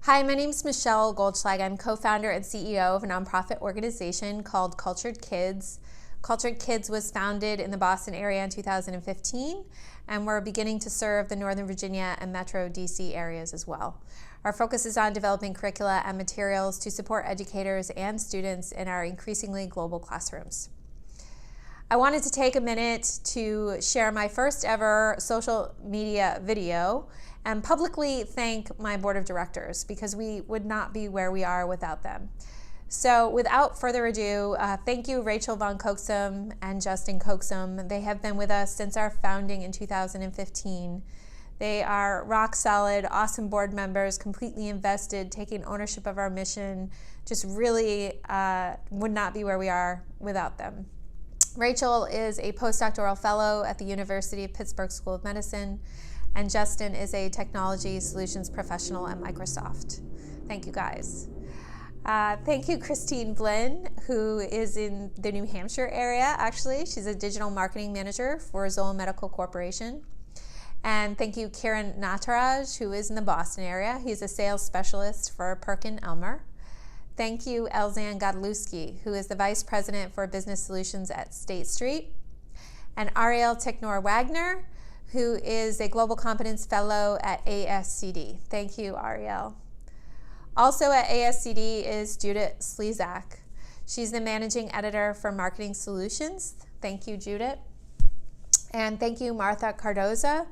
Hi, my name is Michelle Goldschlag. I'm co-founder and CEO of a nonprofit organization called Cultured Kids. Cultured Kids was founded in the Boston area in 2015, and we're beginning to serve the Northern Virginia and Metro DC areas as well. Our focus is on developing curricula and materials to support educators and students in our increasingly global classrooms. I wanted to take a minute to share my first ever social media video and publicly thank my board of directors, because we would not be where we are without them. So without further ado, thank you Rachel Von Coaxum and Justin Coaxum. They have been with us since our founding in 2015. They are rock solid, awesome board members, completely invested, taking ownership of our mission, just really would not be where we are without them. Rachel is a postdoctoral fellow at the University of Pittsburgh School of Medicine, and Justin is a technology solutions professional at Microsoft. Thank you guys. Thank you Christine Blinn, who is in the New Hampshire area actually. She's a digital marketing manager for Zoll Medical Corporation. And thank you Kiran Nataraj, who is in the Boston area. He's a sales specialist for Perkin Elmer. Thank you Elzan Godlewski, who is the Vice President for Business Solutions at State Street. And Ariel Ticknor-Wagner, who is a Global Competence Fellow at ASCD. Thank you, Ariel. Also at ASCD is Judith Slezak. She's the Managing Editor for Marketing Solutions. Thank you, Judith. And thank you, Martha Cardoza,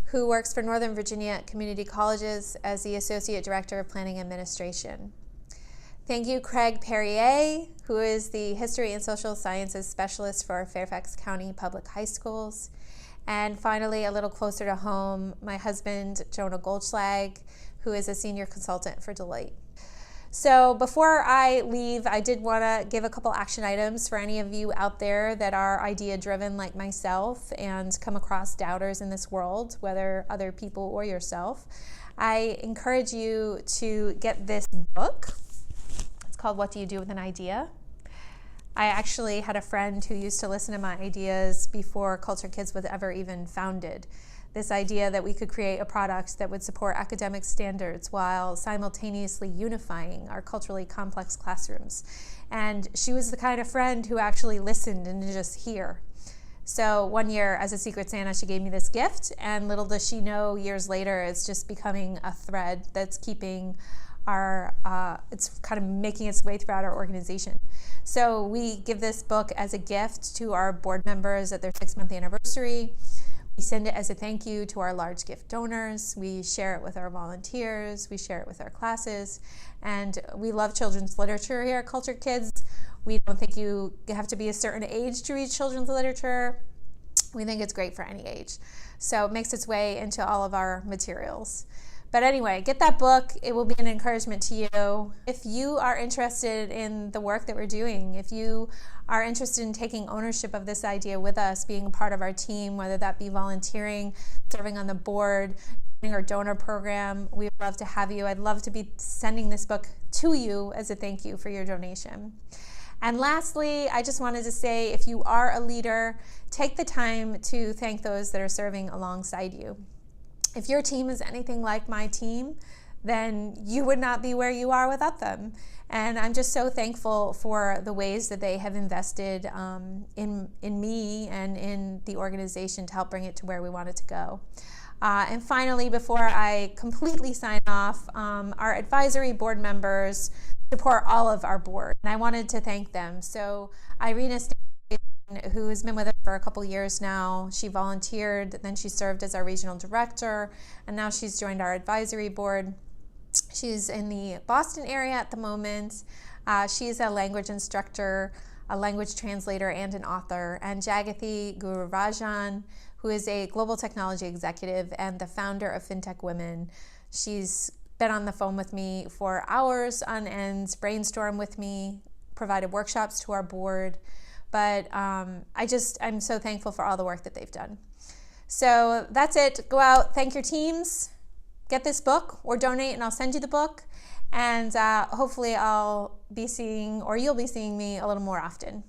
who works for Northern Virginia Community Colleges as the Associate Director of Planning Administration. Thank you, Craig Perrier, who is the History and Social Sciences Specialist for Fairfax County Public High Schools. And finally, a little closer to home, my husband, Jonah Goldschlag, who is a Senior Consultant for Deloitte. So before I leave, I did want to give a couple action items for any of you out there that are idea-driven like myself and come across doubters in this world, whether other people or yourself. I encourage you to get this book. It's called What Do You Do with an Idea? I actually had a friend who used to listen to my ideas before Cultured Kids was ever even founded. This idea that we could create a product that would support academic standards while simultaneously unifying our culturally complex classrooms. And she was the kind of friend who actually listened and didn't just hear. So one year as a Secret Santa, she gave me this gift, and little does she know, years later, it's just becoming a thread that's keeping it's kind of making its way throughout our organization. So we give this book as a gift to our board members at their 6-month anniversary. We send it as a thank you to our large gift donors. We share it with our volunteers. We share it with our classes. And we love children's literature here at Cultured Kids. We don't think you have to be a certain age to read children's literature. We think it's great for any age. So it makes its way into all of our materials. But anyway, get that book. It will be an encouragement to you. If you are interested in the work that we're doing, if you are interested in taking ownership of this idea with us, being a part of our team, whether that be volunteering, serving on the board, joining our donor program, we would love to have you. I'd love to be sending this book to you as a thank you for your donation. And lastly, I just wanted to say, if you are a leader, take the time to thank those that are serving alongside you. If your team is anything like my team, then you would not be where you are without them. And I'm just so thankful for the ways that they have invested in me and in the organization to help bring it to where we want it to go. And finally, before I completely sign off, our advisory board members support all of our board, and I wanted to thank them. So Irina, who has been with us for a couple years now. She volunteered, then she served as our regional director, and now she's joined our advisory board. She's in the Boston area at the moment. She's a language instructor, a language translator, and an author. And Jagathi Gururajan, who is a global technology executive and the founder of FinTech Women. She's been on the phone with me for hours on end, brainstormed with me, provided workshops to our board. But I'm so thankful for all the work that they've done. So that's it. Go out, thank your teams, get this book or donate and I'll send you the book. And hopefully I'll be seeing, or you'll be seeing me a little more often.